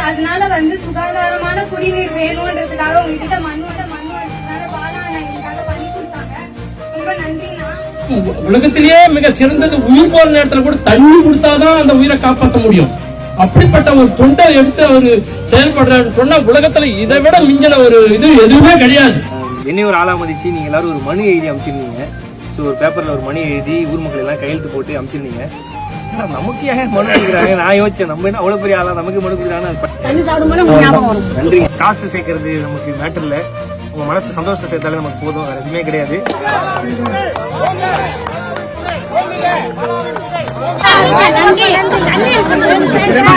அதனால சுகாதாரமான குடிநீர் வேணும்ன்றதுக்காக உங்ககிட்ட மனு பாலாண்ணா எங்களுக்காக பண்ணி கொடுத்தாங்க. ரொம்ப நன்றிண்ணா. உலகத்திலேயே மிக சிறந்தது உயிர் போற நேரத்துல கூட தண்ணி கொடுத்தாதான் அந்த உயிரை காப்பாற்ற முடியும். அப்படிப்பட்ட ஒரு தொண்டை எடுத்து அவரு செயல்படுறாரு சொன்னா உலகத்துல இதை விட மிஞ்சின ஒரு இது எதுவுமே கிடையாது. என்னையும் ஒரு ஆளா மதிச்சு நீங்க எல்லாரும் ஒரு மனு எழுதி அமைச்சிருந்தீங்க. ஒரு பேப்பர்ல ஒரு மணி எழுதி ஊர் மக்கள் எல்லாம் கையெழுத்து போட்டு அமைச்சிருந்தீங்க. நமக்கு ஏன் மனு கொடுக்குறாங்க? நான் யோசிச்சேன், நம்ம என்ன அவ்வளவு பெரிய ஆளா நமக்கு மனு கொடுக்குறாங்க. நன்றி. காசு சேர்க்கறது நமக்கு மேட்டர் இல்ல, உங்க மனசு சந்தோஷத்தை சேர்த்தாலே நமக்கு போதும், வேற எதுவுமே கிடையாது. நன்றி.